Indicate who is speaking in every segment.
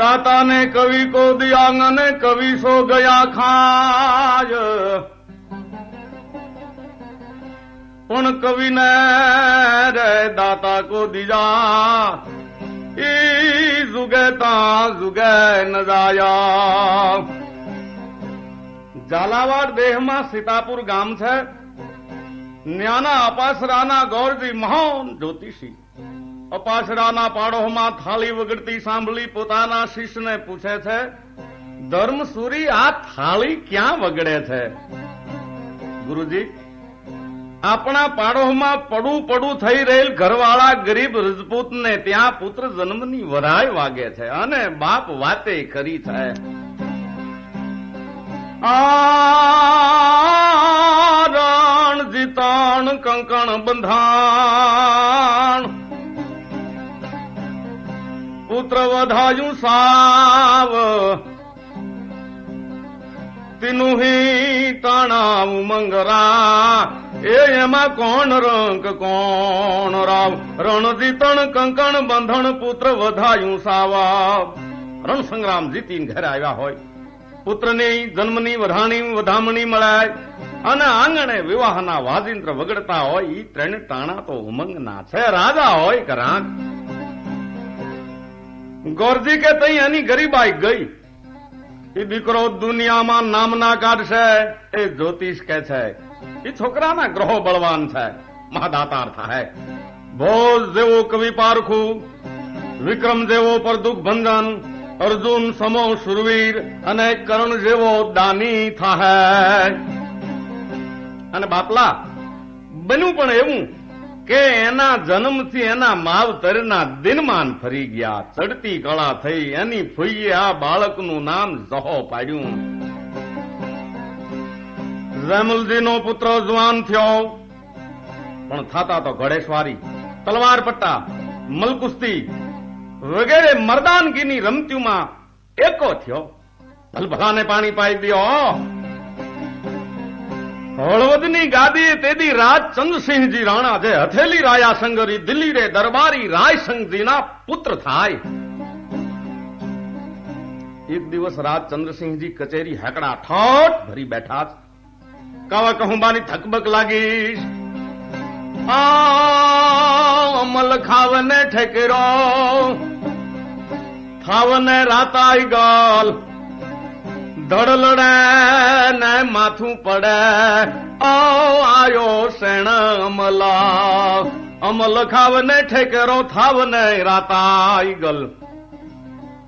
Speaker 1: दाता ने कवि को दिया ने कवि सो गया खाज उन कवि ने रे दाता को दिया जुगे ता जुगे न जाया झालावाड़ देह में सीतापुर गाम छे न्याना अपासराना गौरजी महान ज्योतिषी અપાસરાના પાડોમાં થાળી વગડતી સાંભળી પોતાના શિષ્યને પૂછે છે ધર્મસુરી આ થાળી ક્યાં વગડે છે ગુરુજી આપણા પાડોમાં પડું પડું થઈ રહેલ ઘરવાળા ગરીબ રજપૂતને ત્યાં પુત્ર જન્મની વરાય વાગે છે અને બાપ વાતે કરી છે રણ જીતાણ કંકણ બંધાણ પુત્ર વધાયું સાવ તીનું હી તાણા ઉમંગરા એમાં કોણ રંક કોણ રાવ રણજીતણ કંકણ બંધણ પુત્ર વધાયું સાવા રણ સંગ્રામ જીતીને ઘરે આવ્યા હોય પુત્રની જન્મની વધાણી વધામણી મળાય અને આંગણે વિવાહના વાજિંત્ર વગડતા હોય ઈ ત્રણ તાણા તો ઉમંગના છે રાજા હોય કે રાંક ગોરજી કે તઈ એની ગરીબાઈ ગઈ એ દીકરો દુનિયામાં નામના કાઢશે એ જ્યોતિષ કે છે એ છોકરાના ગ્રહો બળવાન છે મહાદાતાર થાય ભોજ જેવો કવિ પારખું વિક્રમ જેવો પર દુઃખ ભંજન અર્જુન સમો શુરવીર અને કર્ણ જેવો દાની થાય અને બાપલા બન્યું પણ એવું કે એના જન્મથી એના માવતરના દિનમાન ફરી ગયા ચડતી કળા થઈ એની ફૂઈએ આ બાળકનું નામ જહો પાડ્યું જૈમલજીનો પુત્ર જવાન થયો પણ થતા તો ઘોડેસવારી તલવાર પટ્ટા મલકુસ્તી વગેરે મર્દાનગીની રમતીમાં એકો થયો ભલભલાને પાણી પાઈ દ્યો હળવદની ગાદી તેદી રાજ ચંદ્રસિંહજી રાણા જે હથેલી રાયા સંગરી દિલ્હી રે દરબારી રાયસંગજીના પુત્ર થાય એક દિવસ રાજ ચંદ્રસિંહજી કચેરી હેકડા ઠોઠ ભરી બેઠા કાવા કહુંબાની થકબક લાગીશ અમલ ખાવને ઠેકેરો થાવને રાતાઈ ગાલ ધડલડે ને માથું પડે આયો શેણ અમલા અમલ ખાવને ઠેકેરો થાવને રાતાઈ ગલ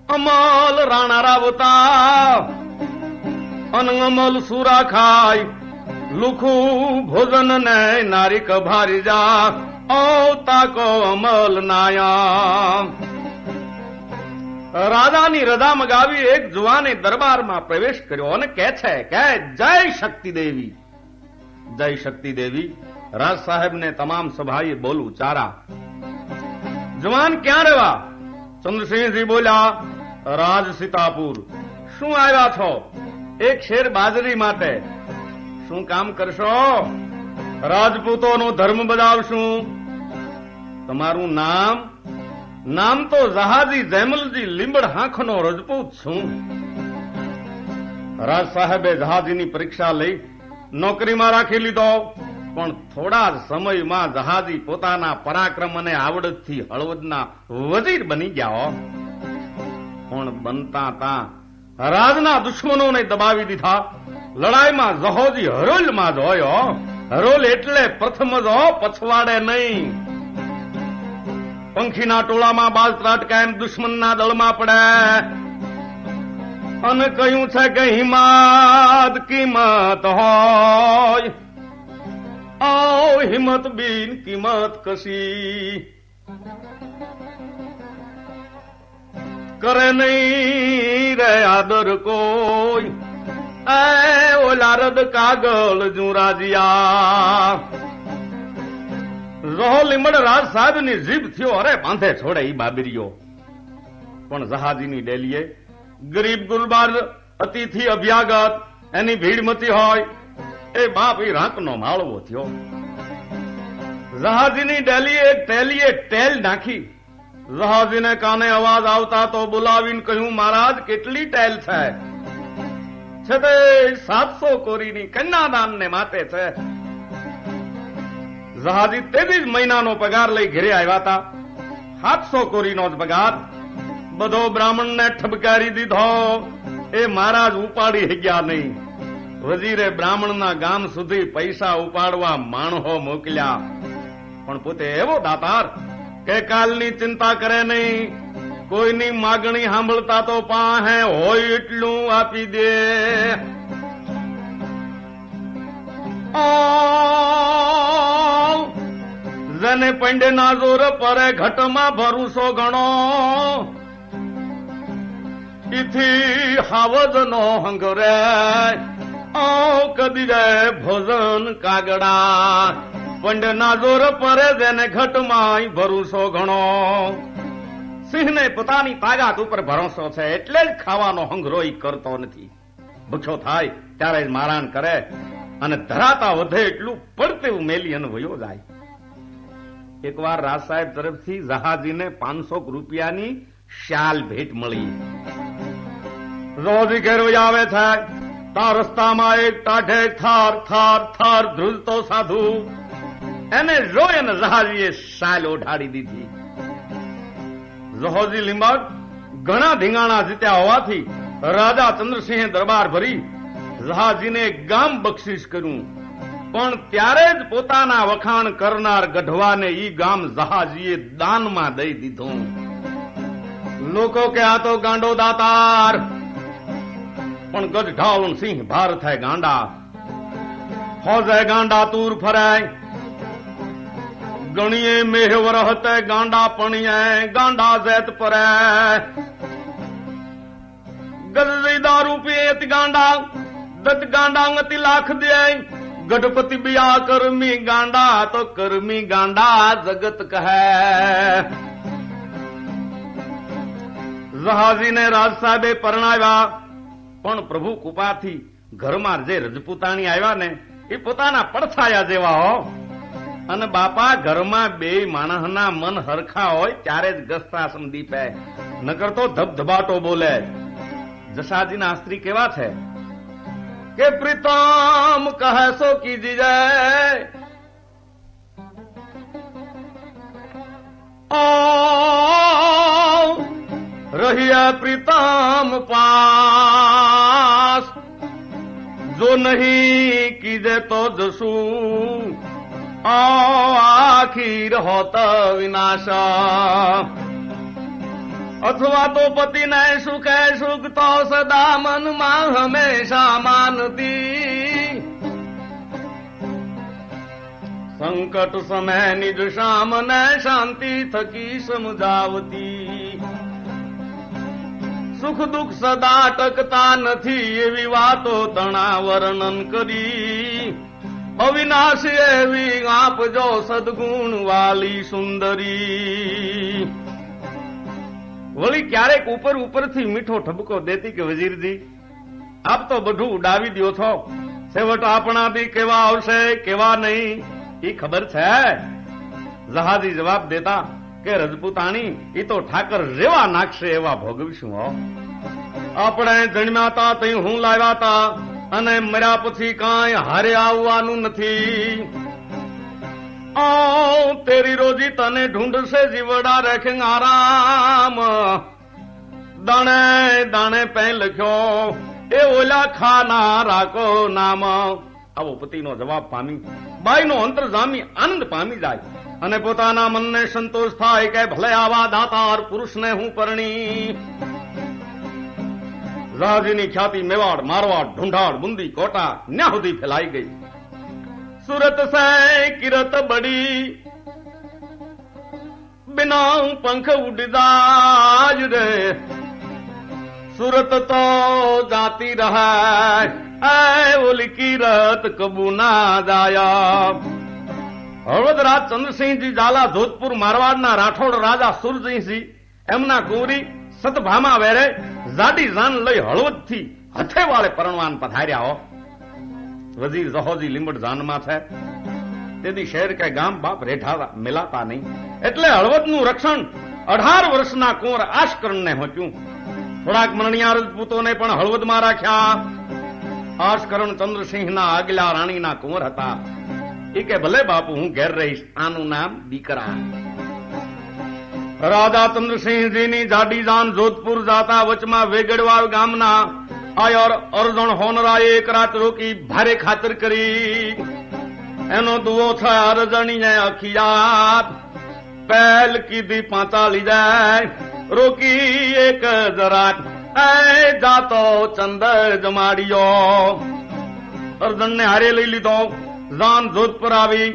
Speaker 1: અમલ રાણા રાવતા અનમલ સુરા ખાય લુખું ભોજન ને નારી કભારી જા ઓ તાકો અમલ નાયા રાજાની રજા મગાવી એક જુવાને દરબારમાં પ્રવેશ કર્યો અને કહે છે કે જય શક્તિ દેવી જય શક્તિ દેવી રાજ સાહેબને તમામ સભાએ બોલું ચારા જવાન ક્યાં રહેવા ચંદ્રસિંહજી બોલ્યા રાજ સીતાપુર શું આવ્યા છો એક શેર બાજરી માટે શું કામ કરશો રાજપૂતોનો ધર્મ બજાવશું તમારું નામ નામ તો જહાજી જૈમલજી લીંબડ હાંખનો રજપૂત છું રાજ સાહેબે જહાજીની પરીક્ષા લઈ નોકરીમાં રાખી લીધો પણ થોડા જ સમયમાં જહાજી પોતાના પરાક્રમ અને આવડતથી હળવદના વજીર બની ગયા પણ બનતા તા રાજના દુશ્મનોને દબાવી દીધા લડાઈમાં જહોજી હરોલમાં જ હોય હરોલ એટલે પ્રથમ જ પછવાડે નહીં પંખીના ટોળામાં બાજ ત્રાટકા એમ દુશ્મનના દળમાં પડે અને કહ્યું છે કે હિંમત કિંમત હોય ઓ હિંમત બીન કિંમત કશી કરે નહીં રે આદર કોઈ એ ઓલા રદ કાગળ જુરાજિયા રહો લીમડ રાજ સાહેબ ની જીભ થયો અરે બાંધે છોડે ઈ બાબરીઓ પણ જહાજીની ડેલીએ ગરીબ ગુરબાર અતિથિ અભ્યાગત એની ભીડમતી હોય એ બાપ ઈ રાંકનો માળવો થયો જહાજીની ડેલીએ ટેલીએ ટેલ નાખી. જહાજીને કાને અવાજ આવતા તો બોલાવીને કહ્યું, મહારાજ કેટલી ટેલ છે? છે તે 700 કોરીની કન્યાદાનને માટે છે. જહાજી તેવી જ મહિનાનો પગાર લઈ ઘરે આવ્યા હતા. 700 કોરીનો જ પગાર. બધો બ્રાહ્મણને ઠબકારી દીધો. એ મહારાજ ઉપાડી ગયા નહીં. વજીરે બ્રાહ્મણના ગામ સુધી પૈસા ઉપાડવા માણસો મોકલ્યા, પણ પોતે એવો દાતાર કે કાલની ચિંતા કરે નહીં. કોઈની માગણી સાંભળતા તો પાસે હોય એટલું આપી દે. જેને પંડેના જોર પરે ઘટમાં ભરૂસો ગણો, ઇથી હાવજનો હંગરે કદી રે ભોજન કાગડા. પંડના જોર પરે જેને ઘટમાં ભરૂસો ગણો. સિંહને પોતાની તાકાત ઉપર ભરોસો છે એટલે જ ખાવાનો હંગરો કરતો નથી. ભૂખ્યો થાય ત્યારે જ મારાણ કરે અને ધરાતા વધે એટલું પડતે મેલી અને વયો જાય. એકવાર રાજ સાહેબ તરફથી જહાજીને 500 રૂપિયાની શાલ ભેટ મળી. રોજ ઘેર આવે છે ત્યાં રસ્તામાં એક ટાઢે થાર થાર થાર ધ્રુજતો સાધુ, એને જોઈ અને જહાજીએ શાલ ઓઢાડી દીધી. જહોજી લીંબાડ ઘણા ધીંગાણા જીત્યા હોવાથી રાજા ચંદ્રસિંહે દરબાર ભરી જહાજીને ગામ બક્ષિસ કર્યું, પણ ત્યારે જ પોતાના વખાણ કરનાર ગઢવાને ઈ ગામ જહાજીએ દાનમાં દઈ દીધું. લોકો કે આ તો ગાંડો દાતાર, પણ ગઢ સિંહ ભાર થાય ગાંડા. હોજે ગાંડા તુર ફરાય, ગણીએ મેહવર હતે ગાંડા પણીએ ગાંડા જેત પરે. ગજરી દારૂ પીએ ગાંડા, દત ગાંડા ગતિ લાખ દે. ગઢપતિ બિયા કરમી ગાંડા તો કરમી ગાંડા જગત કહે. જહાજીને રાજ સાહેબે પરણાવ્યા, પણ પ્રભુ કૃપાથી ઘરમાં જે રજપૂતાણી આવ્યા ને એ પોતાના પડછાયા જેવા હો. અને બાપા ઘરમાં બે માણસના મન હરખા હોય ત્યારે જ ગસ્તાસમ દીપે, નકર તો ધબધબાટો બોલે. જસાજીના સ્ત્રી કેવા છે કે પ્રીતમ કહે સો કીજીજે, રહિયા પ્રીતમ પાસ, જો નહીં કીજે તો જશું આખીર હોત વિનાશ. અથવા તો પતિને સુખે સુખ તો સદા મનમાં હંમેશા માનતી. સંકટ સમય નિજ શામને શાંતિ થકી સમજાવતી. સુખ દુઃખ સદા ટકતા નથી એવી વાતો તણા વર્ણન કરી. અવિનાશી એવી આપજો સદગુણ વાલી સુંદરી. વળી ક્યારેક ઉપર ઉપરથી મીઠો ઠપકો દેતી કે વજીરજી આપ તો બધું ઉડાવી દો છો, છેવટ આપણાથી કેવા આવશે કેવા નહીં એ ખબર છે. જહાજી જવાબ દેતા કે રજપૂતાણી એ તો ઠાકર જેવા નાખશે એવા ભોગવીશું. હો આપણે જન્મ્યા તા તઈ હું લાવ્યા તા, અને મર્યા પછી કાંઈ હારે આવવાનું નથી. તેરી રોજી તને ઢૂંઢશે જીવડા રેખે આરામ. દાણે દાણે પે લખ્યો એ ઓલા ખાના રાખો નામ. આવો પતિનો જવાબ પામી બાઈનો અંતરજામી આનંદ પામી જાય અને પોતાના મનને સંતોષ થાય કે ભલે આવા દાતાર પુરુષને હું પરણી. જહાજીની ખ્યાતિ મેવાડ, મારવાડ, ઢુંઢાડ, બુંદી, કોટા ન્યા સુધી ફેલાઈ ગઈ. સુરત સે કિરત બડી બિના પંખ ઉડ જાજ રે. સુરત તો જાતી રહે ઓલી કિરત કબુ ના જાયા. હળવદરાજ ચંદ્રસિંહજી ઝાલા જોધપુર મારવાડના રાઠોડ રાજા સુરજસિંહ એમના કુંવરી સતભામા વેરે જાડી જાન લઈ હળવદથી હથે વાળે પરણવાન પધાર્યા. હો વજીર જહોજી લીંબડ જાનમાં છે. તેથી શહેર કે ગામ બાપ રેઠા મિલાતા નહીં. એટલે હળવદનું રક્ષણ 18 વર્ષના કુંવર આશકરણને હોચ્યું. થોડાક મરણિયા રજપૂતોને પણ હળવદમાં રાખ્યા. આશકરણ ચંદ્રસિંહના આગલા રાણીના કુંવર હતા. એ કે ભલે બાપુ હું ઘેર રહીશ, આનું નામ દીકરા. રાજા ચંદ્રસિંહજીની જાડી જાન જોધપુર જાતા વચમાં વેગડવાવ ગામના આયર અર્જણ હોનરાએ એક રાત રોકી ભારે ખાતર કરી. એનો દુઓ છે અરજણીએ અખિયાત પહેલ કીધી 45 જાય રોકી એક જરાત એ જાતો ચંદર જમાડ્યો. અર્જણને હારે લઈ લીધો. જાન જોધપુર આવી.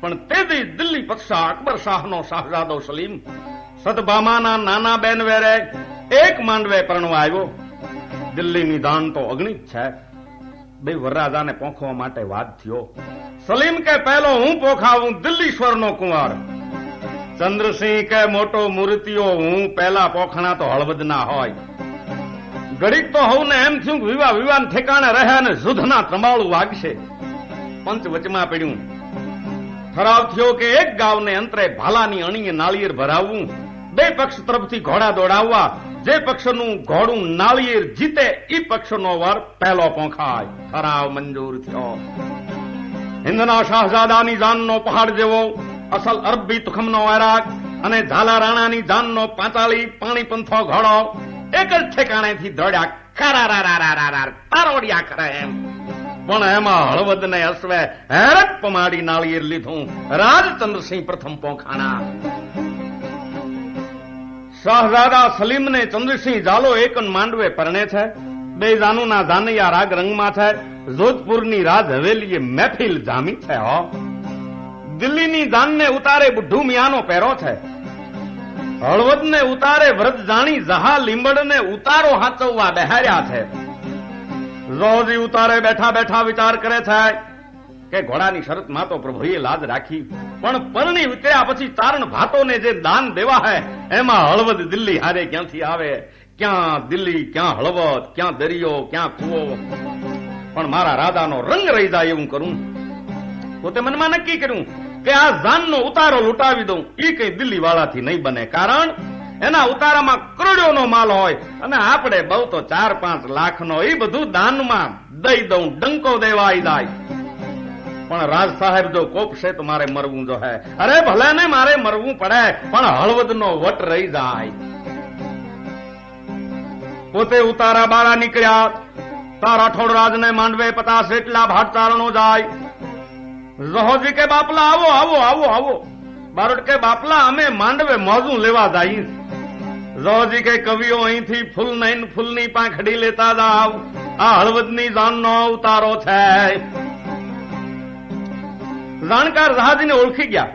Speaker 1: પણ તેથી દિલ્હી પક્ષા અકબર શાહનો શાહજાદો સલીમ સતભામાના નાના બેન વેરે એક માંડવે પરણવા આવ્યો. દિલ્હીની દાન તો અગણિત છે. બે વરરાજાને પોખવા માટે વાદ થયો. સલીમ કે પહેલો હું પોખાવું દિલ્હીશ્વરનો કુંવર. ચંદ્રસિંહ કે મોટો મૂર્તિઓ હું પહેલા પોખણા તો હળવદના હોય. ઘડીક તો હવને એમ થયું વિવાહ ઠેકાણે રહે અને શુદ્ધના ત્રંબાળું વાગશે. પંચ વચમાં પડ્યું. ઠરાવ થયો કે એક ગાવને અંતરે ભાલાની અણીએ નાળિયેર ભરાવવું. બે પક્ષ તરફથી ઘોડા દોડાવવા. જે પક્ષનું ઘોડું નાળિયેર જીતે એ પક્ષનો વર પહેલો પોખાય. ઠરાવ મંજૂર થયો. હિન્દના શાહજાદાની જાનનો પહાડ જેવો અસલ અરબી તુખમનો વૈરાગ અને ઝાલા રાણાની જાનનો 45 પાણી પંથો ઘોડો એક જ ઠેકાણેથી દોડ્યા. કરારારારારાર તારોડિયા કરે એમ. પણ એમાં હળવદને અશ્વે હેરત પમાડી નાળિયેર લીધું. રાજચંદ્રસિંહ પ્રથમ પોખાણા. શાહજાદા સલીમને ચંદ્રસિંહ ઝાલો એક માંડવે પરણે છે. બે જાનુના જાનૈયા રાગ રંગમાં છે. જોધપુરની રાજ હવેલીએ મહેફિલ જામી છે. હો દિલ્હીની જાનને ઉતારે બુઢ્ઢુ મિયાનો પહેરો છે. હળવદને ઉતારે વ્રત જાણી જહા લીંબડને ઉતારો હાચવવા બેહાર્યા છે. રોજી ઉતારે બેઠા બેઠા વિચાર કરે છે કે ઘોડાની શરતમાં તો પ્રભુએ લાજ રાખી, પણ પરણી ઉતર્યા પછી ચારણ ભાતોને જે દાન દેવા હે એમાં હળવદ દિલ્હી હારે ક્યાંથી આવે? ક્યાં દિલ્હી, ક્યાં હળવદ, ક્યાં દરિયો, ક્યાં કુવો? પણ મારા રાજાનો રંગ રહી જાય એવું કરું. પોતે મનમાં નક્કી કર્યું કે આ જાનનો ઉતારો લૂંટાવી દઉં. એ કઈ દિલ્હી વાળાથી નહીં બને, કારણ એના ઉતારામાં કરોડોનો માલ હોય અને આપણે બહુ તો 4-5 લાખનો. એ બધું દાનમાં દઈ દઉં, ડંકો દેવાઈ જાય. પણ રાજ સાહેબ જો કોપશે તો મારે મરવું જો હે. અરે ભલે ને મારે મરવું પડે, પણ હળવદનો વટ રહી જાય. પોતે ઉતારા બારા નીકળ્યા. તાર રાઠોડ રાજને માંડવે 50 જેટલા ભાટચારણો જાય. રહોજી કે બાપલા આવો આવો આવો આવો. બારોટ કે બાપલા અમે માંડવે મોજું લેવા જાય. રહોજી કે કવિઓ અહીંથી ફૂલ નઈન ફૂલની પાંખડી લેતા જાવ. આ હળવદની જાનનો ઉતારો છે. જાણકાર જહાજીને ઓળખી ગયા.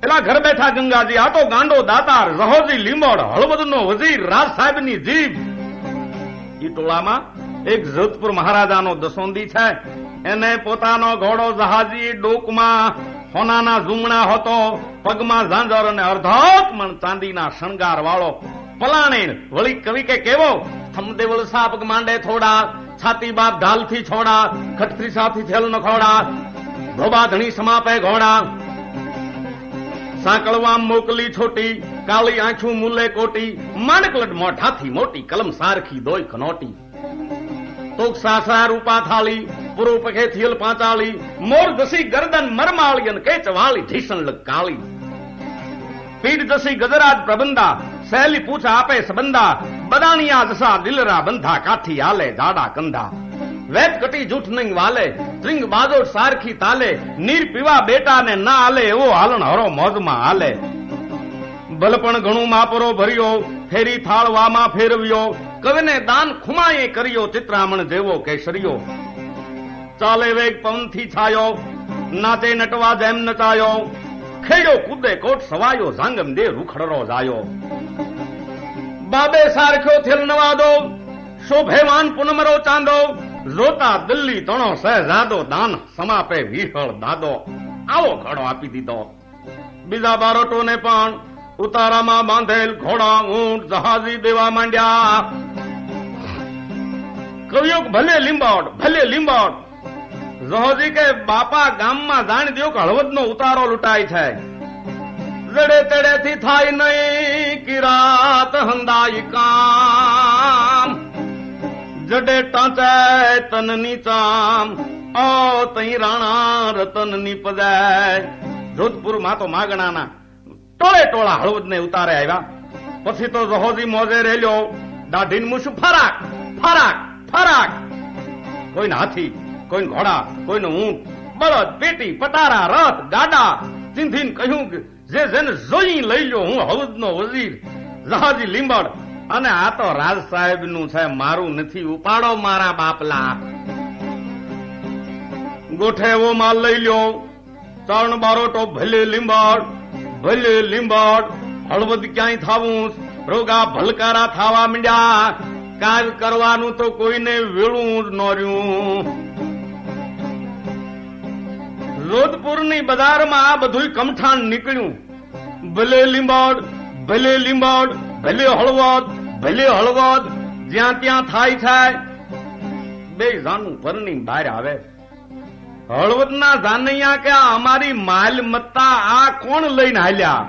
Speaker 1: પેલા ઘર બેઠા ગંગાજી, આ તો ગાંડો દાતાર રહોજી લીંબોડ, હળવદનો વજીર, રાજ સાહેબની જીભ. ઈ ટોળામાં એક જોધપુર મહારાજાનો દસોંદી છે. એને પોતાનો ઘોડો જહાજી ડોકમાં સોનાના ઝુમણા હતો, પગમાં ઝાંઝર અને અર્ધોક મણ ચાંદીના શણગાર વાળો પલાણે. વળી કવિ કે કેવો થમદેવળ સાપ માંડે થોડા, છાતી બાપ ઢાલથી છોડા, ખટરી સાથી થેલ નખોડા, ધોબા ધણી સમાપે ઘોડા, સાંકળવા મોકલી છોટી, કાળી આંખું મૂલે કોટી, માણકલડ મોઢાથી મોટી, કલમ સારખી દોય કનોટી, તોક સાસરા રૂપા થાળી, પૂર્વ પખે થિયલ પાંચાળી, મોર દસી ગરદન મરમાળી અને કેચ વાળી ઢીસણ લગ કાળી, પીઠ દસી ગજરાજ પ્રબંધા, સહેલી પૂછ આપે સંબંધા, બદાણિયા દસા દિલરા બંધા, કાઠી આલે જાડા કંધા, વેત કટી જૂઠ નહીં વાલે, ત્રિંગ બાજોટ સારખી તાલે, નીર પીવા બેટા ને ના આલે, એવો હાલણ હરો મોજમાં હાલે. ભલપણ ઘણું માપરો ભર્યો, ફેરી થાળ વામાં ફેરવ્યો, કવિને દાન ખુમાએ કર્યો, ચિત્રામણ જેવો કેસરિયો. ચાલે વેગ પવનથી છાયો, નાચે નટવા જેમ નચાયો, ખેડ્યો કૂદે કોટ સવાયો, ઝાંગમ દે રૂખડરો જાયો. બાબે સારખ્યો થેલ નવાદો, શોભેવાન પુનમરો ચાંદો, જોતા દિલ્હી તણો સહેજાદો, દાન સમાપે વિહળ દાદો. આવો ઘોડો આપી દીધો. બીજા બારોટોને પણ ઉતારામાં બાંધેલ ઘોડા ઊંટ જહાજી દેવા માંડ્યા. કવિઓ ભલે લીંબોડ ભલે લીંબોડ. જોહજી કે બાપા ગામમાં જાણ દ્યો કે હળવદનો ઉતારો લૂંટાય છે. જડે તડેથી થાય નહીં કિરાત હંદાઈ કામ, જડે ટાંચે તનની ચામ, ઓ તઈ રાણા રતનની પદાય. જોધપુરમાં તો માગણાના ટોળે ટોળા હળવદને ઉતારે આવ્યા. પછી તો જોહજી મોજે રેલ્યો. દાઢીન મુશું ફરાક ફરાક ફરાક. કોઈને હાથી, કોઈને ઘોડા, કોઈને ઊંટ, બળદ, પેટી, પટારા, રથ, ગાડા. ચીંધીને કહ્યું કે જે જેને જોઈ લઈ લો, હું હળવદનો વજીર જહાજી લીંબડ. અને આ તો રાજ સાહેબ નું છે, મારું નથી. ઉપાડો મારા બાપલા. ગોઠે એવો માલ લઈ લ્યો. ચરણ બારોટો ભલે લીંબડ, ભલે લીંબડ. હળવદ ક્યાંય થાવું, રોગા ભલકારા થાવા માંડ્યા. કાજ કરવાનું તો કોઈને વેળું જ ન રહ્યું. જોધપુરની બજારમાં આ બધું કમઠાણ નીકળ્યું. ભલે લીંબડ, ભલે લીંબડ, ભલે હળવદ, ભલે હળવદ. જ્યાં ત્યાં થાય છે. બે જાનું પરણી બહાર આવે. હળવદના જાનૈયા કે અમારી માલમત્તા આ કોણ લઈને હાલ્યા?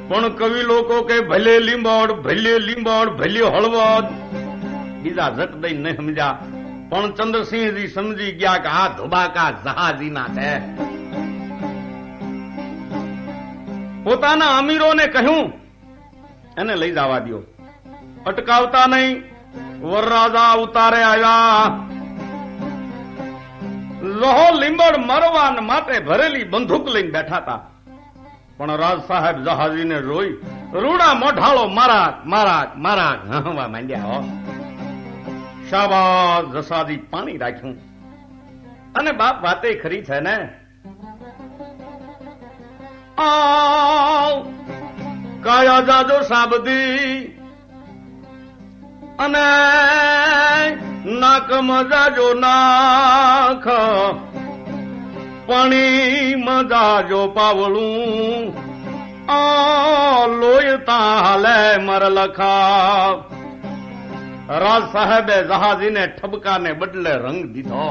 Speaker 1: પણ કવિ લોકો કે ભલે લીંબડ, ભલે લીંબડ, ભલે હળવદ. બીજા જટ દઈ નહીં સમજ્યા. પણ ચંદ્રસિંહજી સમજી ગયા કે આ ધોબાકા જહાજીના છે. પોતાના અમીરોને કહ્યું એને લઈ જવા દો, અટકાવતા નહીં. વરરાજા ઉતારે આવ્યા. લોહો લીંબડ મરવા માટે ભરેલી બંદૂક લઈને બેઠા હતા. પણ રાજ સાહેબ જહાજીને રોઈ રૂડા મોઢાળો મારા મારા મારા હવા માંડ્યા. હો શાબાશ જસાજી પાણી રાખ્યું. અને બાપ વાતે ખરી છે ને. કાયા જાજો સાબદી અને નાક મજાજો નાખ, પાણી મજાજો પાવળું. લોય તાલે મર લખા. રાજ સાહેબે જહાજીને ઠબકાને બદલે રંગ દીધો.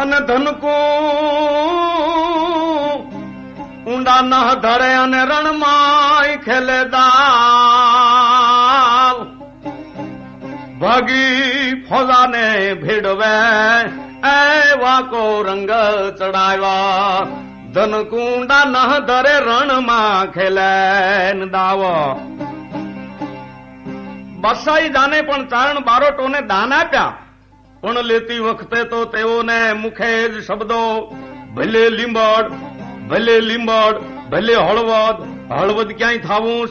Speaker 1: અને ધનકુ ઊંડા ન ધરે અને રણમાય ખેલે દાવ. ભાગી ફોજાને ભેડવે એવા કો રંગ ચડાવ્યા. ધનકુંડા ન ધરે રણમાં ખેલે દાવ. બસાઈ જાને પણ ચારણ બારોટોને દાન આપ્યા. પણ લેતી વખતે તો તેઓને મુખે જ શબ્દો ભલે લીંબડ, ભલે લીંબડ, ભલે હળવદ. હળવદ ક્યાંય થાવું.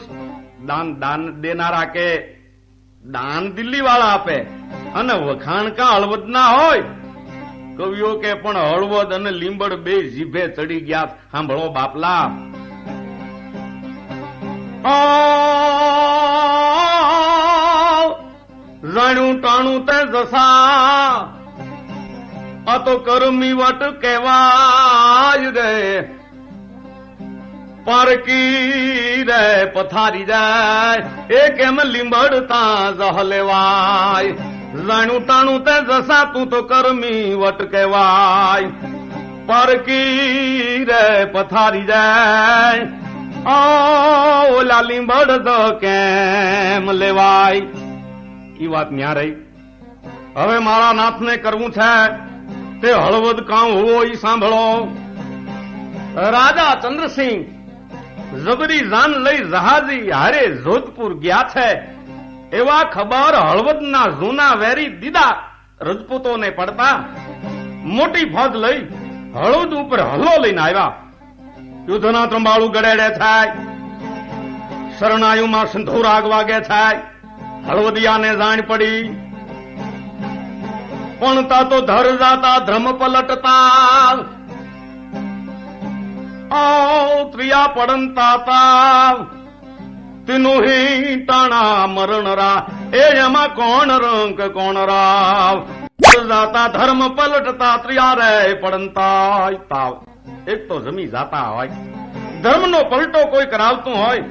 Speaker 1: દાન દાન દેનારા કે દાન દિલ્હી વાળા આપે અને વખાણ કા હળવદ ના હોય. કવિઓ કે પણ હળવદ અને લીંબડ બે જીભે ચડી ગયા. સાંભળો બાપલા. જાણ્યું ટાણું તે જસા, આ તો કરમી વટ કહેવાય રે. પારકી રે પથારી જાય એ કેમ લીંબડતા જહ લેવાય. જાણ્યું ટાણું તે જસા, તું તો કરમી વટ કહેવાય. પારકી રે પથારી જાય ઓલા લીંબડ તો કેમ લેવાય. ઈ વાત ન્યા રહી. હવે મારા નાથને કરવું છે તે હળવદ કામ હોવો ઈ સાંભળો. રાજા ચંદ્રસિંહ જબરી જાન લઈ જહાજી હારે જોધપુર ગયા છે. એવા ખબર હળવદના જૂના વેરી દીદા રજપૂતોને પડતા મોટી ફોજ લઈ હળવદ ઉપર હલ્લો લઈને આવ્યા. યુદ્ધના ત્રંબાળું ગડેડે થાય. શરણાયુમાં સિંધુરાગ વાગે થાય. હળવદિયાને જાણ પડી. પણ તા તો ધર જાતા ધર્મ પલટતા. ત્રિયા પડંતા તા તીનું હી ટાણા મરણ રા. એ એમાં કોણ રંક કોણ રાવ. જાતા ધર્મ પલટતા ત્રિયા રે પડંતા તાવ. એક તો જમી જાતા હોય, ધર્મનો પલટો કોઈ કરાવતું હોય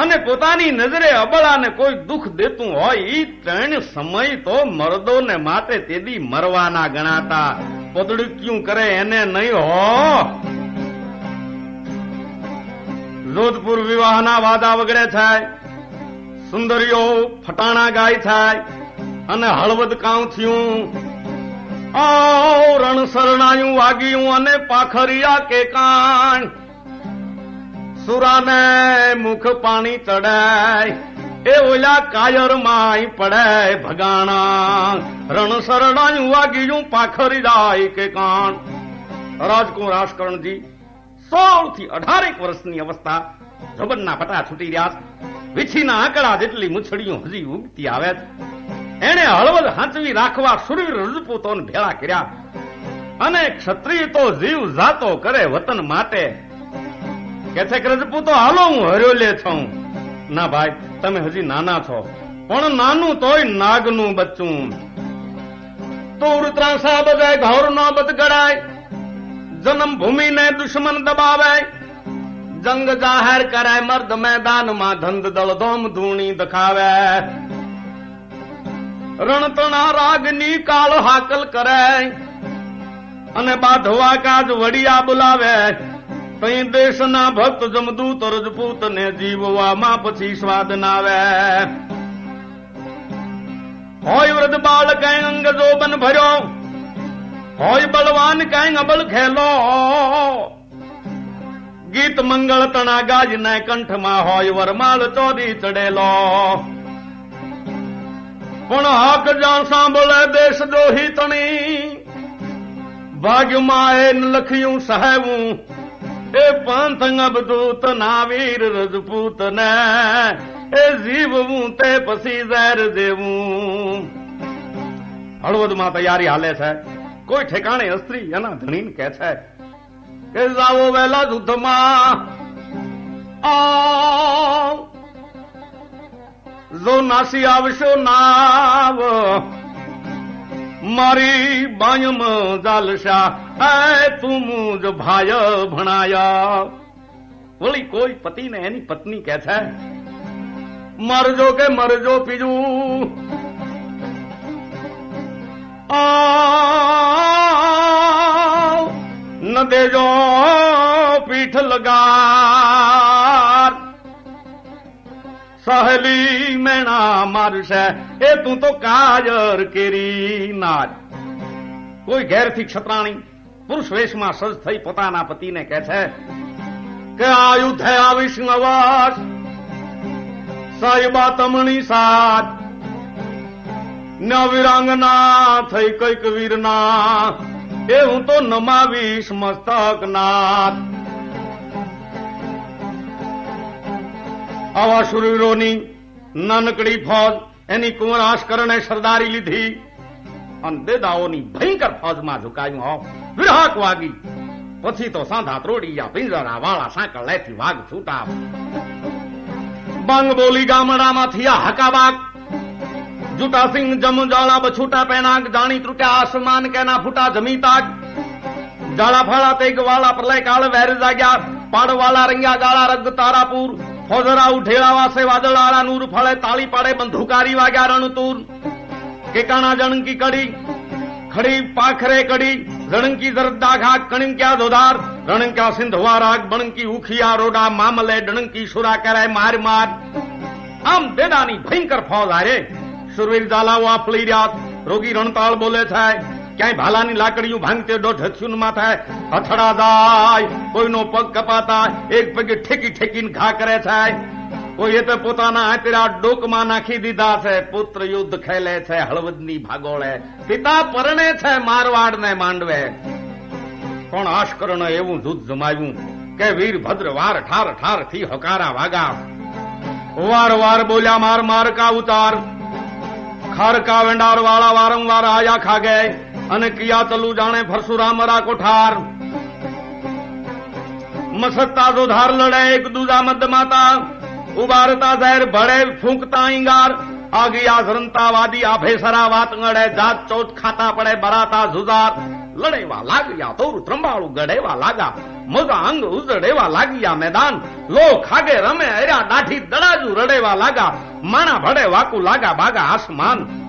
Speaker 1: અને પોતાની નજરે અબળાને કોઈ દુઃખ દેતું હોય ઈ ત્રણ સમય તો મર્દોને માટે તેદી મરવાના ગણાતા. પદડક્યું કરે એને નહીં હો. જોધપુર વિવાહના વાદા વગડે થાય, સુંદરીઓ ફટાણા ગાય થાય અને હળવદ કામ થયું. રણ શરણાયું વાગ્યું અને પાખરિયા કે કાન સુરાને મુખ પાણી ચડાય એ ઓલા કાયર માય પડે ભગાણા. રણ શરણાયું વાગ્યું પાખરી જાય કે કાન. રાજકુમાર રાજકરણજી 16 થી 18 વર્ષની અવસ્થા, જબરના પટા છૂટી રહ્યા, વીછીના આંકડા જેટલી મૂછડીઓ હજી ઉગતી આવે છે. એને હળવદ હાંચવી રાખવા શુરવીર રજપૂતોને ભેળા કર્યા અને ક્ષત્રિય તો જીવ જાતો કરે વતન માટે. કે છે કે રજપૂતો હાલો હું હર્યોલે છું. ના ભાઈ, તમે હજી નાના છો, પણ નાનું તોય નાગનું બચ્ચું. તો ત્રાસા બજાય ઘોર નો બદ ગડાય, જન્મ ભૂમિને દુશ્મન દબાવે, જંગ જાહેર કરે મર્દ મેદાનમાં ધંધ દળ ધોમ ધૂણી દખાવે. રણતણા રાગની કાળ હાકલ કરે અને બાંધવા કાજ વડિયા બોલાવે. તઈ દેશના ભક્ત જમદૂત રજપૂત ને જીવવામાં પછી સ્વાદ નાવે. હોય વૃદ્ધ બાળ કઈ અંગ જોબન ભર્યો, હોય બળવાન કઈ અબલ ખેલો. ગીત મંગળ તણા ગાજ ને કંઠમાં હોય વરમાળ ચોરી ચડેલો. પણ હક જાણ સાંભળે દેશ દ્રોહી તણી, ભાગ્યમાં એ લખ્યું સહેવું એ પંથ અબદૂત ના વીર રજપૂત ને એ જીવવું તે પછી ઝેર દેવું. હળવદમાં તૈયારી હાલે છે. કોઈ ઠેકાણે અસ્ત્રી એના ધણીને કહે છે કે જાવો વહેલા યુદ્ધમાં, જો નાસી આવશો નાવ મારી બાયમ જાલશા એ તું મુજ ભાય ભણાયા. વળી કોઈ પતિને એની પત્ની કહે છે મરજો કે મરજો પીજું, ન દેજો પીઠ લગાર. સહેલી મેણા મારશે એ તું તો કાયર કેરી નાર. કોઈ ઘેરથી ક્ષત્રાણી પુરુષ વેશમાં સજ થઈ પોતાના પતિને કહે છે કે આ યુદ્ધે આવીશ નવાસ, સાહેબા તમણી સાથ ન વિરાંગના થઈ કઈક વીરના એ હું તો નમાવીશ મસ્તક નાથ. આવા શુરવીરોની નાનકડી ફોજ એની કુંવર આશકરણે સરદારી લીધી અને દેદાઓની ભયંકર ફોજમાં ઝુકાયું હો. વિરાક વાગી પછી તો સાંધા ત્રોડિયા પિંજરા વાળા સાંકળ લેથી વાઘ છૂટા. બંગ બોલી ગામડામાંથી આ હકાબાગ, જૂટા સિંહ જમ જાળા બછૂટા પેનાક, જાણી ત્રુટ્યા આસમાન કેના ફૂટા જમી તાક. જાળા ફાળા તેગ વાળા પ્રલય કાળ વેર જાગ્યા, પાડવાળા રંગ્યા ગાળા રગ તારાપુર. ફોજરા ઉઠેલા વાસે વાદળાળા નૂર ફળે, તાળી પાડે બંધુકારી વાગ્યા રણતુર. કેકાણા જણકી કડી ખડી પાખરે કડી, રણકી જરદા ઘાક કણક્યા ધોધાર. રણક્યા સિંધવા રાગ બણકી ઉખિયા રોડા, મામલે ડણકી સુરા કરે માર માર. આમ દેદાની ભયંકર ફોજ હારે શુરવીર ઝાલાઓ આફલી રહ્યા. રોગી રણતાળ બોલે છે, ક્યાંય ભાલાની લાકડીયું ભાંગતે દોઢ હથિયુનમાં થાય. હથડા જાય, કોઈનો પગ કપાતા એક પગે ઠેકી ઠેકીને ઘા કરે છે. કોઈએ તો પોતાના આંતરા ડોકમાં નાખી દીધા છે. પુત્ર યુદ્ધ ખેલે છે હળવદની ભાગોળે, પિતા પરણે છે મારવાડ ને માંડવે. પણ આશકરણ એવું જૂથ જમાવ્યું કે વીરભદ્ર વાર ઠાર ઠાર થી હકારા વાગા. વાર વાર બોલ્યા માર માર કા ઉતાર. ખારકા વેંડાર વાળા વારંવાર આયા ખાગે અને કિયા ચલું જાણે પરશુરામ રા કોઠાર. મસકતા જો ધાર લડે એક દૂજા મદ માતા, ઉબારતા ઝેર ભળે ફૂંકતા ઈંગાર. આગિયા ઝરંતા વાદી આભેસરા વાત ngડે, જાત ચોથ ખાતા પડે બરાતા જુજાર. લડેવા લાગ્યા તોર ત્રંબાળું ગઢેવા લાગા મોજા અંગ ઉજડેવા લાગ્યા મેદાન લો ખાગે રમે અર્યા દાઢી દડાજુ રડેવા લાગા માણા ભડે વાકુ લાગા બાગા આસમાન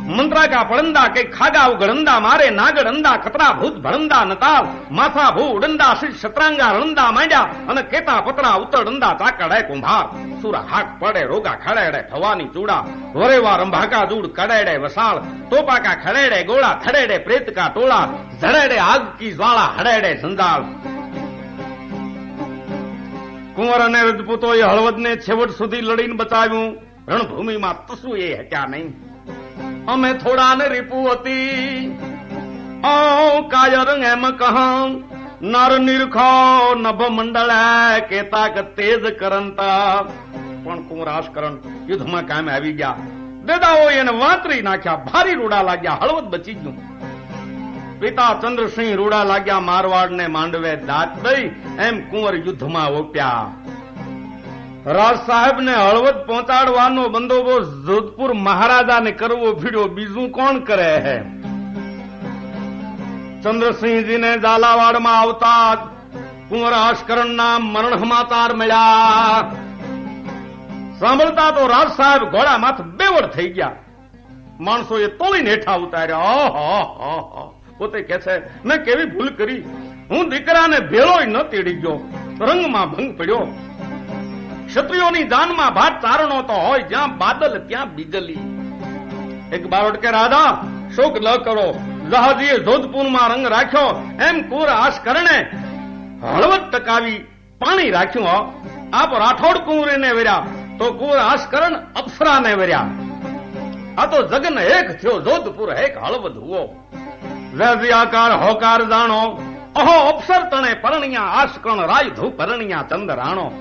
Speaker 1: મંત્રા કા પડંદા કે ખાગા ઉગડંદા મારે નાગડ અંદા ખતરા ભૂત ભળંદા નતાલ માથા ભૂ ઉડંદા શ્રી શતરાંગા રણંદા માંડ્યા અને કેતા પતરા ઉતરડંદા ચાકડે કુંભાર સુરા હાક પડે રોગા ખડેડે થવાની ચૂડા વરેવા રંભાકા દૂડ કડેડે વસાળ તોપાકા ખડેડે ગોળા થડેડે પ્રેત કા ટોળા ઝડેડે આગ કી જ્વાળા હડેડે સંજાળ કુંવર અને રજપૂતોએ હળવદને છેવટ સુધી લડીને બચાવ્યું રણભૂમિમાં કશું એ હટ્યા નહીં અમે થોડા ને રીપુ હતી કાયર એમ કહ નર નિરખો નભ મંડળ કેતા કે તેજ કરંતા પણ કુંવરાશ કરણ યુદ્ધમાં કામે આવી ગયા દેદાઓ એને વાંતરી નાખ્યા ભારી રૂડા લાગ્યા હળવદ બચી ગયું પિતા ચંદ્રસિંહ રૂડા લાગ્યા મારવાડ ને માંડવે દાંત દઈ એમ કુંવર યુદ્ધમાં ઓપ્યા રાજ સાહેબ ને હળવદ પહોંચાડવાનો બંદોબસ્ત જોધપુર મહારાજાને કરવો ભીડ્યો બીજું કોણ કરે હે ચંદ્રસિંહજીને ઝાલાવાડમાં આવતા કુંવર આશકરણના મરણ સમાચાર મળ્યા સાંભળતા તો રાજ સાહેબ ઘોડા માથ બેવડ થઈ ગયા માણસોએ તોડીને હેઠા ઉતાર્યા પોતે કે છે મેં કેવી ભૂલ કરી હું દીકરાને ભેળોય ન તેડી ગયો રંગમાં ભંગ પડ્યો ક્ષત્રિયોની જાનમાં ભાટ ચારણો તો હોય જ્યાં બાદલ ત્યાં બીજલી એક બારોટ કે રાજા શોક ન કરો જહાજીએ જોધપુરમાં રંગ રાખ્યો એમ કુંવર આશકરણે હળવદ ટકાવી પાણી રાખ્યું આપ રાઠોડ કુંવરીને વેર્યા તો કુંવર આશકરણ અપ્સરાને વેર્યા આ તો જગન એક થયો જોધપુર એક હળવદ હુઓ આકાર હોકાર જાણો અહો અપ્સર તણે પરણિયા આશકરણ રાય પરણિયા ચંદ રાણો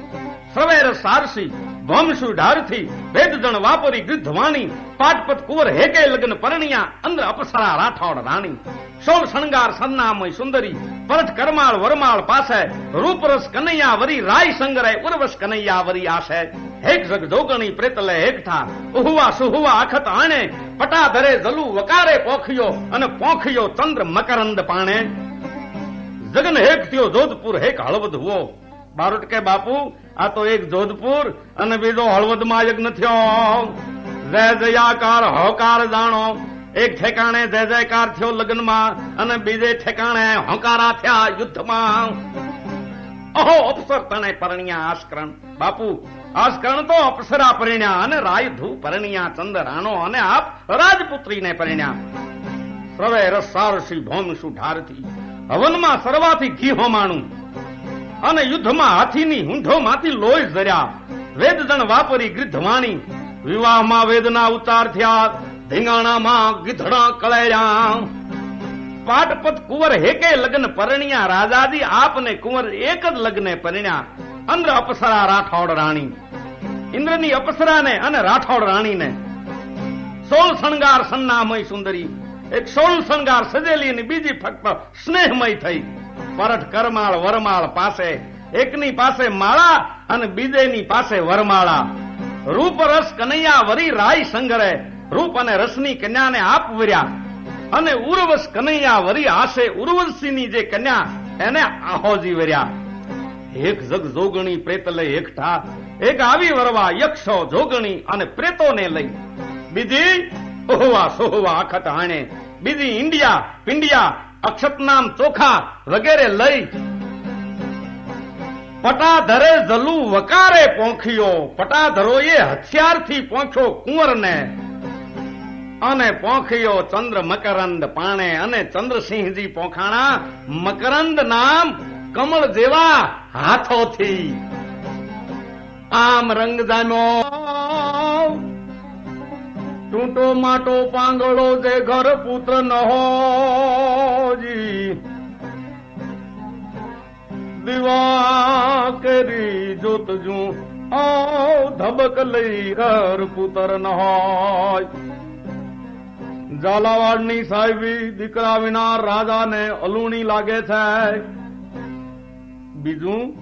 Speaker 1: સવેર સારસી ભમસુ ઢારથી વેદજણ વાપરી ગૃધવાણી પાટપત કુંવર હેકે લગ્ન પરણિયા અંદ્ર અપસરા રાઠોડ રાણી સોળ શણગાર સન્નામય સુંદરી પરત કરમાળ વરમાળ પાસે રૂપરસ કનૈયા વરી રાય સંગરે ઉર્વશ કનૈયા વરી આશે હેક જગ જોગણી પ્રેતલે હેકઠા ઉહુવા સુહુવા અખત આણે પટા ધરે જલુ વકારે પોખિયો અને પોખિયો ચંદ્ર મકરંદ પાણે જગન હેક થયો જોધપુર હેક હળવદ હુઓ બારોટ કે બાપુ આ તો એક જોધપુર અને બીજો હળવદમાં યજ્ઞ થયો જય જયાકાર હોકાર જાણો એક ઠેકાણે જય જયકાર થયો લગ્નમાં અને બીજે ઠેકાણે હોકારા થયા યુદ્ધમાં અહો અપ્સર તને પરણ્યા આશકરણ બાપુ આશકરણ તો અપ્સરા પરણ્યા અને રાયધુ પરણ્યા ચંદ્રાનો અને આપ રાજપુત્રીને પરણ્યા સવે રસારસી ભોમસુ ઢારથી હવનમાં સરવાથી ઘી હોમાણું અને યુદ્ધમાં હાથીની ઊંઢોમાંથી લોહી ઝર્યા વેદજણ વાપરી ગૃધવાણી વિવાહમાં વેદના ઉચ્ચાર થયા ધીંગાણામાં ગીધડા કળાયા પાટપત કુંવર હેકે લગ્ન પરણ્યા રાજાજી આપને કુંવર એક જ લગ્ને પરણ્યા અંદ્ર અપ્સરા રાઠોડ રાણી ઇન્દ્રની અપ્સરાને અને રાઠોડ રાણીને સોળ શણગાર સન્નામય સુંદરી એક સોળ શણગાર સજેલી અને બીજી ફક્ત સ્નેહમય થઈ પરઠ કરમાળ વરમાળ પાસે એકની પાસે માળા અને બીજેની પાસે વરમાળા રૂપ રસ કનૈયા વરી રાય સંગરે રૂપ અને રસની કન્યાને આપ વર્યા અને ઉર્વશ કનૈયા વરી આશે ઉર્વશીની જે કન્યા એને આહોજી વર્યા એક જગ જોગણી પ્રેતલે એકઠા એક આવી વરવા યક્ષો જોગણી અને પ્રેતોને લઈ બીજી ઓહવા સોહવા અખત આણે બીજી ઇન્ડિયા પિંડિયા અક્ષતનામ ચોખા વગેરે લઈ પટાધરે જલુ વકારે પોંખ્યો પટાધરોએ હથિયારથી પોંખ્યો કુંવરને અને પોંખ્યો ચંદ્ર મકરંદ પાણે અને ચંદ્રસિંહજી પોખાણા મકરંદ નામ કમળ જેવા હાથોથી આમ રંગ જામ્યો ટૂંટો માટો પાંગળો જે ઘર પુત્ર ન હોજી દીવા કરી જોતજુ ધબક લઈ ઘર પુત્ર ન હોય ઝાલાવાડની સાહેબી દીકરા વિના રાજાને અલુણી લાગે છે બીજું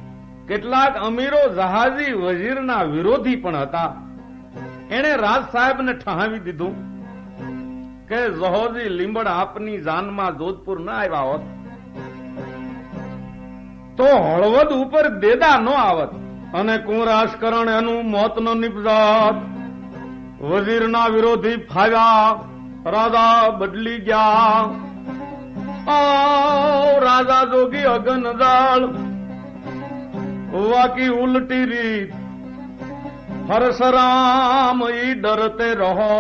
Speaker 1: કેટલાક અમીરો જહાજી વજીરના વિરોધી પણ હતા એને રાજ સાહેબને ઠહાવી દીધું કે જહોજી લીંબડ આપની જાનમાં જોધપુર ન આવ્યા હોત તો હળવદ ઉપર દેદા ન આવત અને કુંવરાશકરણ એનું મોત ન નિપજાત. વજીરના વિરોધી ફાવ્યા, રાજા બદલી ગયા. રાજા જોગી અગન જાળ, વાકી ઉલટી રીત. હરસરામ ઈ ડરતે રહો,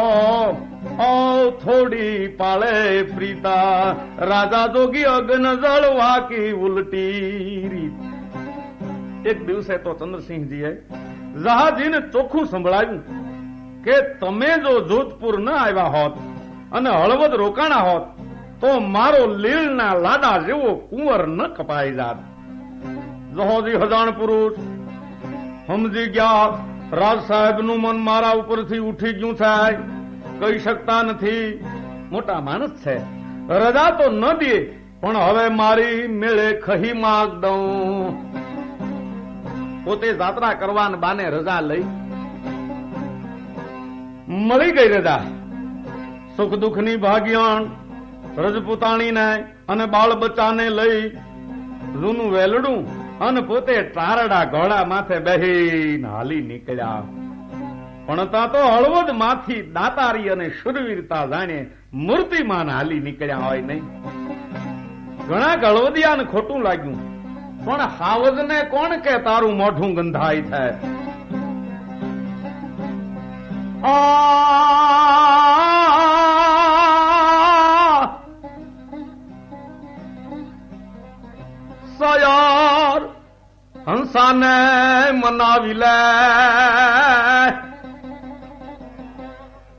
Speaker 1: થોડી પાળે પ્રીતા. રાજા જોગી અગન જળ, વાકી ઉલટી રીત. એક દિવસે તો ચંદ્રસિંહજીએ જહાજીને ચોખ્ખું સંભળાવ્યું કે તમે જો જોધપુર ન આવ્યા હોત અને હળવદ રોકાણા હોત તો મારો લીલના લાડા જેવો કુંવર ન કપાઈ જાત. જહોજી હજાણ પુરુષ સમજી ગયા, રાજ સાહેબનું મન મારા ઉપરથી ઉઠી ગયું છે, કહી શકતા નથી. મોટા માણસ છે, રજા તો ન દે, પણ હવે મારી મેળે ખહી માગ દઉં. પોતે જાત્રા કરવાને બાને રજા લઈ મળી ગઈ. રજા સુખ દુઃખની ભાગ્યાણ રજપૂતાણીને અને બાળ બચ્ચાને લઈ જૂનું વેલડું અને પોતે ચારડા ઘોડા માથે બેહીને હાલી નીકળ્યા. પણ ત્યાં તો હળવદ માંથી દાતારી અને શુરવીરતા જાણે મૂર્તિમાન હાલી નીકળ્યા હોય નહીં. ઘણા હળવદિયાને ખોટું લાગ્યું, પણ હાવજને કોણ કે તારું મોઢું ગંધાય છે. સયાર હંસાને મનાવી લે,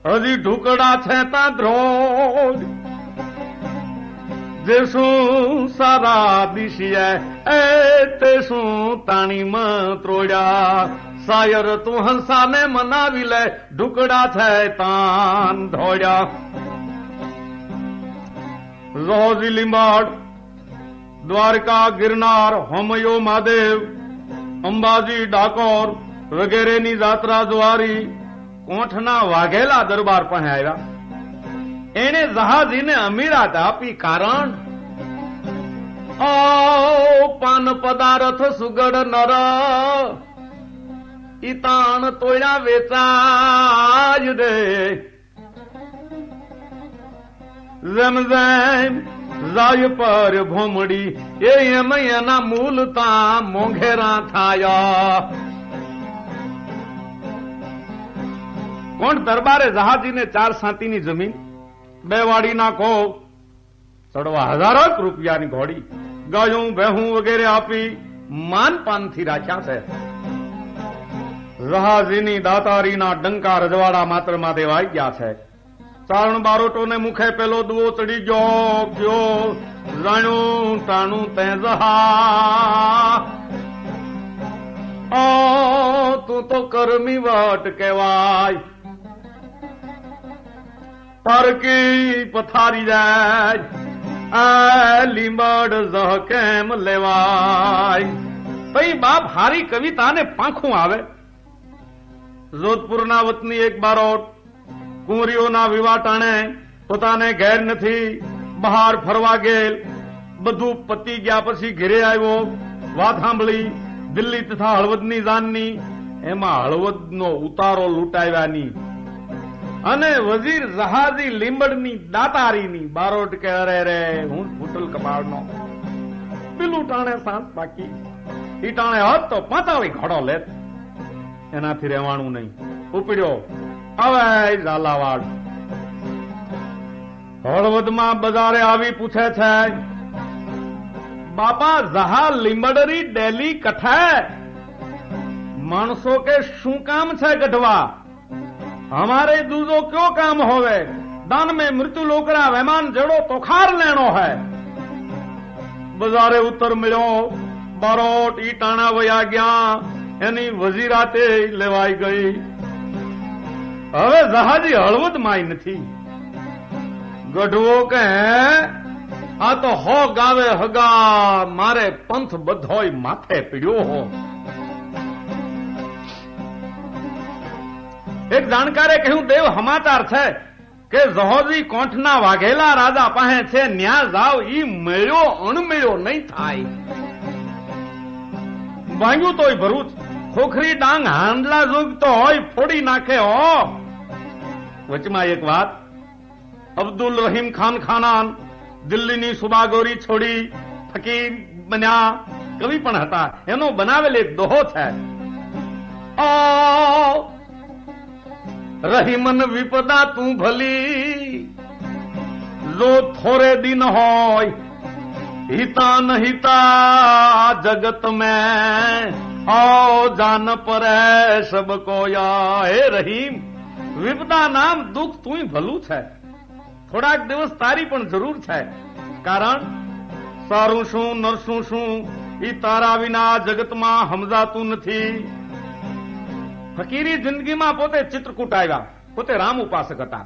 Speaker 1: હજી ઢુકડા છે ત્યાં ધ્રોજ. જે શું સારા દિશીએ તે શું તાણીમાં ત્રોડ્યા. સાયર તું હંસાને મનાવી લે, ઢુકડા છે તાન ધોડ્યા. જહોજી લીંબાડ દ્વારકા, ગિરનાર, હોમયો મહાદેવ, અંબાજી, ડાકોર વગેરેની જાત્રા દ્વારી કોઠના વાઘેલા દરબાર પાસે આવ્યા. એને જહાજીને અમીરાત આપી, કારણ પાન પદાર્થ સુગડ નર ઈતાણ તોડ્યા વેચાય રે. જેમ જેમ જાય પર ભોમડી એમ એના મૂલ તા મોંઘેરા થાયા. કોણ દરબારે જહાજીને 4 સાંતીની જમીન, 2 વાડીના કો, ચડવા હજારો રૂપિયાની ઘોડી, ગાયું ભેહું વગેરે આપી માનપાનથી રાખ્યા છે. જહાજીની દાતારીના ડંકા રજવાડા માત્રમાં દેવાઈ ગયા છે. ચારણ બારોટોને મુખે પેલો દુઓ ચડી ગયો, જાણ્યું તાણું તે જહા. તું તો કરમી વટ કહેવાય, પારકી પથારી જાય. લીંબડ જહ કેમ લેવાય. ભાઈ બાપ હારી કવિતાને પાંખું આવે. જોધપુરના વતની એક બારોટ કુંવરીઓના વિવાહ ટાણે પોતાને ઘેર નથી, બહાર ફરવા ગયેલ. બધું પતી ગયા પછી ઘેરે આવ્યો, વાત સાંભળી દિલ્હી તથા હળવદની જાનની. એમાં હળવદનો ઉતારો લૂંટાવ્યાની અને વજીર જહાજી લીંબડની દાતારીની બારોટ કે અરે રે હું ફૂટલ કપાળનો પેલું ટાણે સાંસ બાકી, ઈ ટાણે હોત તો 45 ઘોડો લેત. એનાથી રહેવાનું નહીં. ઉપડ્યો હવે ઝાલાવાડ. હળવદમાં બજારે આવી પૂછે છે, બાપા જહા લીંબડરી ડેલી કઠે. માણસો કે શું કામ છે ગઢવા? हमारे दूजो क्यों काम होवे? दान में मृत्यु लोकरा वहमान जड़ो तोखार लेनो है. बजारे उतर मिलो, बारोट ईटाणा वया गया, एनी वजीराते लेवाई गई. હવે જહાજી હળવદ માં નથી. ગઢવો કે આ તો હો ગાવે હગા મારે પંથ બધોય માથે પીડ્યો હો. એક જાણકારે કહ્યું, દેવ સમાચાર છે કે જહોજી કોંઠના વાઘેલા રાજા પાસે છે, ન્યા જાવ ઈ મેળ્યો અણમેળ્યો નહીં થાય. ભાંગ્યું તોય ભરૂચ, ખોખરી ડાંગ હાંડલા જોગતો હોય ફોડી નાખે હો. વચમાં એક વાત, અબ્દુલ રહીમ ખાન ખાનાન દિલ્હીની સુબાગોરી છોડી ફકીર બન્યા, કવિ પણ હતા. એનો બનાવેલ એક દોહો છે, રહીમન વિપદા તું ભલી, જો થોરે દિન હોય હિતા ન હિતા જગત મેં, જાન પર સબ કોયા. હે રહીમ, વિપદા નામ દુઃખ તું ભલું છે, થોડાક દિવસ તારી પણ જરૂર છે. કારણ સારું શું નરસું શું ઈ તારા વિના જગતમાં સમજાતું નથી. ફકીરી જિંદગીમાં પોતે ચિત્રકૂટ આવ્યા, પોતે રામ ઉપાસક હતા.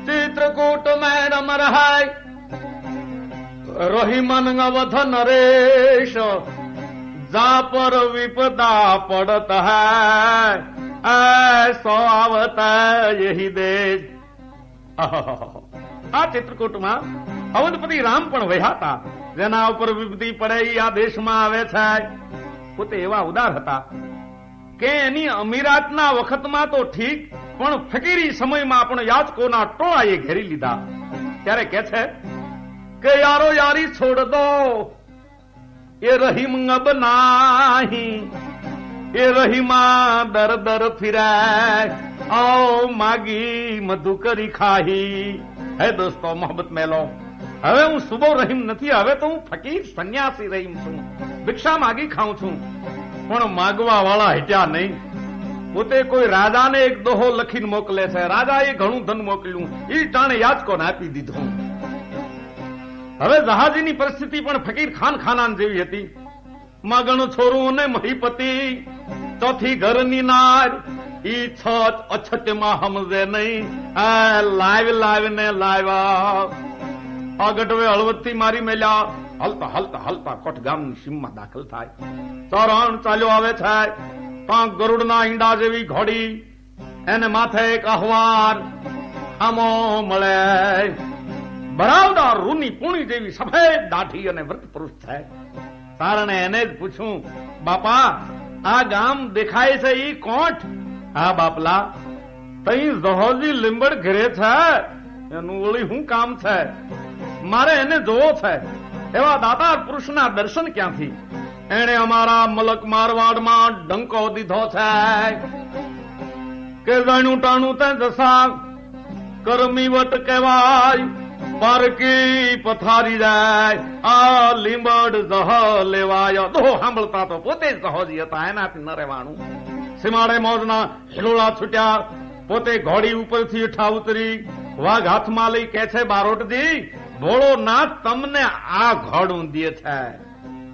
Speaker 1: ચિત્રકૂટ મેં રમ રહાય રહીમન અવધ નરેશ, જા પર વિપદા પડત હૈ ऐसो आवता यही देश. આ ચિત્રકૂટમાં અવધપતિ રામ પણ વહ્યા હતા, જેના ઉપર વિપત્તિ પડે આ દેશમાં આવે છે. પોતે એવા ઉદાર હતા કે એની અમીરાતના વખતમાં તો ઠીક, પણ ફકીરી સમયમાં પણ યાચકોના ટોળાએ ઘેરી લીધા. ત્યારે કે છે કે યારો યારી છોડ દો, એ રહીમ અબ નાહી, એ રહીમા દર દર ફિરાય, आओ માગી મધુ કરી ખાહી. હે દોસ્તો, મોહબ્બત મેલો, હવે હું સુબો રહીમ નથી, હવે તો હું ફકીર સંન્યાસી રહીમ છું. ભિક્ષા માગી ખાઉં છું, પણ માગવા વાળા હટ્યા નહીં. પોતે કોઈ રાજાને એક દોહો લખીને મોકલે છે, રાજાએ ઘણું ધન મોકલ્યું, એ ટાણે યાચકોને આપી દીધું. હવે જહાજીની પરિસ્થિતિ પણ ફકીર ખાન ખાનાન જેવી હતી. મગણ છોરું ને મહીપતિ, ચોથી ઘરની નાર, ઈ છત અછતમાં સમજે નહીં, લાવ ને લાવ્યા. આ ગઢવે હળવદથી મારી મેલ્યા. હલતા હલતા હલતા કોટગામની સીમમાં દાખલ થાય. ચરણ ચાલ્યો આવે છે, ત્યાં ગરુડના ઈંડા જેવી ઘોડી, એને માથે એક અહવાર આમો મળે. બરાવદાર રૂની પૂણી જેવી સફેદ દાઢી અને વ્રત પુરુષ છે. તારણે એને જ પૂછું, બાપા આ ગામ દેખાય છે ઈ કોઠ? હા બાપલા, તઈ જહોજી લીંબડ ઘરે છે, એનું વળી શું કામ છે? મારે એને જોવો છે. એવા દાતાર પુરુષના દર્શન ક્યાંથી? એને અમારા મલક મારવાડમાં ડંકો દીધો છે કે જાણ્યું ટાણું તે જસા કરમી વટ કહેવાય, પારકી પથારી જાય, આ લીંબડ જહ લેવાય. દો સાંભળતા તો પોતે જ જહોજી હતા, એનાથી ન રહેવાનું. સીમાડે મોજના હિલોળા છૂટ્યા, પોતે ઘોડી ઉપરથી ઠા ઉતરી, વાઘ હાથમાં લઈ કે છે, બારોટજી ભોળો નાથ તમને આ ઘોડું દે છે,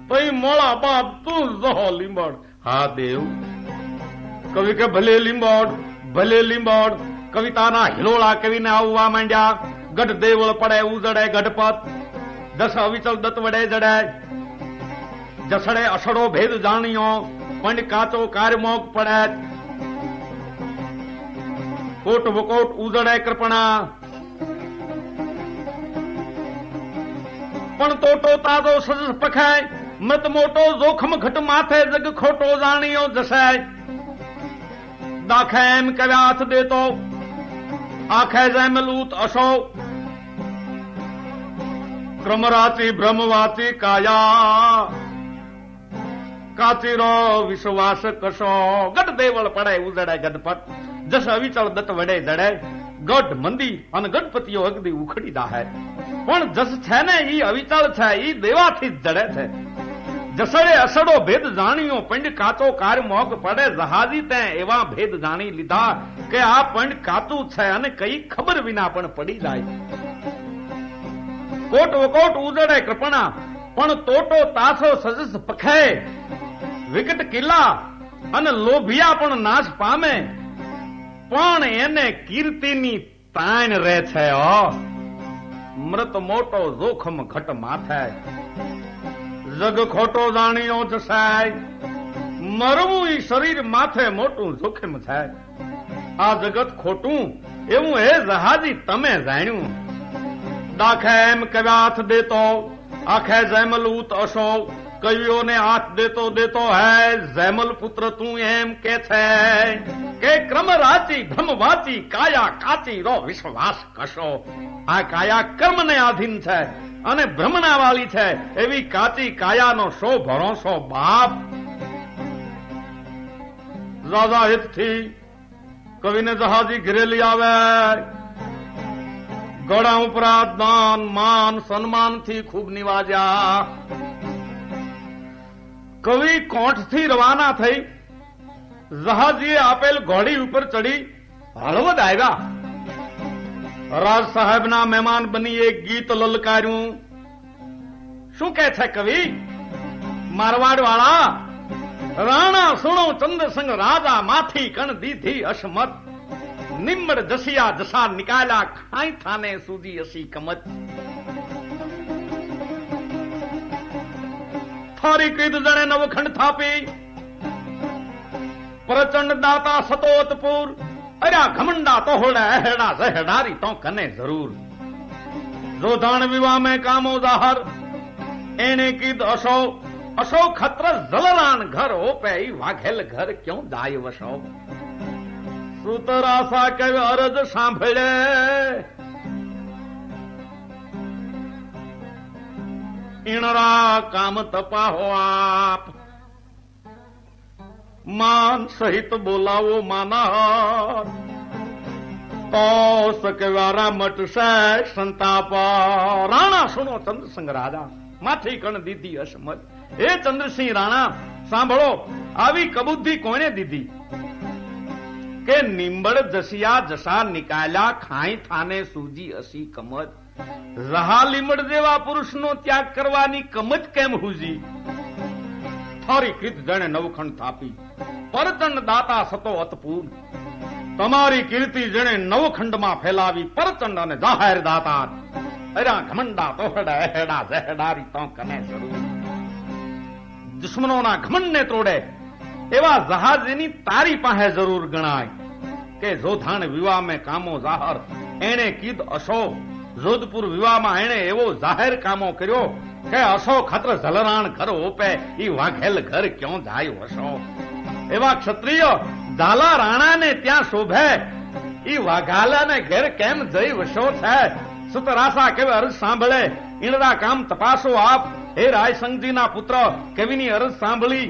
Speaker 1: તો ઈ મોળા બાપ તું જહો લીંબડ. હા દેવ. કવિ કે ભલે લીંબડ, ભલે લીંબડ. કવિતાના હિલોળા કવિને આવવા માંડ્યા. ગઢ દેવળ પડે ઉજડે ગઢપત, દસ અવિચલ દત્ત વડે જડે, જસડે અસડો ભેદ જાણ્યો, પંડ કાચો કાર્યમોક પડે, કોટ વકોટ ઉજડે કૃપણા, પણ તોટો તાજો સજ પખાય, મત મોટો જોખમ ઘટ માથે જગ ખોટો જાણ્યો જસાય. દાખે એમ કવ્યા હાથ દેતો, આખે જેમ લૂત અશો, ક્રમરાચી બ્રહ્મવાચી કાયા, કાચીરો વિશ્વાસ કશો. ગઢ દેવળ પડે ઉજડે ગઢપત, જસ અવિચળ દત્ત વડે જડે, ગઢ મંદી અને ગણપતિઓ અગદી ઉખડી દાહે. પણ જસ છે ને ઈ અવિચળ છે, ઈ દેવાથી જ જડે છે. જસડે અસડો ભેદ જાણ્યો, પંડ કાચો કાર મોગ પડે. જહાજી તે એવા ભેદ જાણી લીધા કે આ પંડ કાચું છે અને કઈ ખબર વિના પણ પડી જાય. કોટ વકોટ ઉજડે કૃપણા, પણ તોટો તાસો સજસ પખે. વિકટ કિલ્લા અને લોભિયા પણ નાશ પામે, પણ એને કીર્તિની તાણ રહે છે. મૃત મોટો જોખમ ઘટ માથે, જગ ખોટો જાણ્યો જસાય. મરવું ઈ શરીર માથે મોટું જોખમ છે. આ જગત ખોટું એવું હે જહાજી તમે જાણ્યું દાખે એમ કવ્યાથ દેતો આખે જૈમલ ઉત અશો કવિઓને હાથ દેતો દેતો હે જૈમલ પુત્ર તું એમ કે છે કે ક્રમ રાચી ભ્રમ વાચી કાયા કાચી રો વિશ્વાસ કશો આ કાયા કર્મને આધીન છે અને ભ્રમણા વાળી છે એવી કાચી કાયાનો શો ભરોસો બાપ રાજા હિતથી કવિને જહાજી ઘરે લઈ આવે ગળા ઉપરાંત દાન માન સન્માનથી ખૂબ નિવાજ્યા કવિ કોંઠથી રવાના થઈ જહાજીએ આપેલ ઘોડી ઉપર ચડી હળવદ આવ્યા રાજ સાહેબના મહેમાન બની એક ગીત લલકાર્યું શું કહે છે કવિ મારવાડ વાળા રાણા સુણો ચંદ્રસંગ રાજા માથી કણ દીધી અશમત નિમ્મડ જસિયા જસા નિકાલ્યા ખાઈ થાને સુધી અસી કમત થારી કીધ જણે નવખંડ થાપી પ્રચંડ દાતા સતોતપુર અર્યા ઘમંડા તોહડા એહડા જહેડારી તો કને જરૂર જોધાણ વિવાહ में कामो जाहर एने कीध अशो अशो खत्र जलरान घर हो पे वाघेल घर क्यों जाय वशो સુતરાસા કે અરજ સાંભળે ઈણરા કામ તપાહો આપ માન સહિત બોલાવો માના તો સકવારા મટશે સંતાપ રાણા સુનો ચંદ્રસંગ રાજા માથી કણ દીધી અસમત હે ચંદ્રસિંહ રાણા સાંભળો આવી કબૂદ્ધી કોણે દીધી કે નિંબળ જસિયા જસા નિકાલ્યા ખાઈ થાને સૂજી અસી કમત રહા લીમડ જેવા પુરુષનો ત્યાગ કરવાની કમત કેમ હુજી થારી કીધ જણે નવખંડ થાપી પરચંડ દાતા સતો અતપૂર તમારી કીર્તિ જેણે નવખંડમાં ફેલાવી પરચંડ અને જાહેર દાતા અરા ઘમંડા તોહડા એહડા જહેડારી તો કને જરૂર દુશ્મનોના ઘમંડને તોડે એવા જહાજીની તારી પાસે જરૂર ગણાય કે જોધાણ વિવાહ में કામો જાહર એણે કીધ અશો જોધપુર વિવાહમાં એણે એવો જાહેર કામો કર્યો કે અશો ખત્ર જલરાણ ઘર ઓપે ઈ વાઘેલ ઘર ક્યો જાય વશો એવા ક્ષત્રિય ઝાલા રાણાને ત્યાં શોભે ઈ વાઘાલાને ઘેર કેમ જઈ વશો છે સુતરાસા કેવે અરજ સાંભળે ઈણરા કામ તપાસો આપ હે રાયસંગજીના પુત્ર કવિની અરજ સાંભળી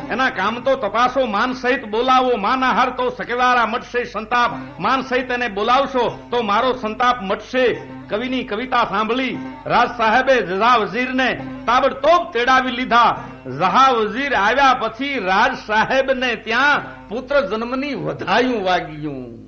Speaker 1: એના કામ તો તપાસો માન સહિત બોલાવો માના હાર તો સકેવારા મટશે સંતાપ માન સહિત એને બોલાવશો તો મારો સંતાપ મટશે કવિની કવિતા સાંભળી રાજ સાહેબે જહા વજીરને તાબડતોબ તેડાવી લીધા જહા વજીર આવ્યા પછી રાજ સાહેબને ત્યાં પુત્ર જન્મની વધાયું વાગ્યું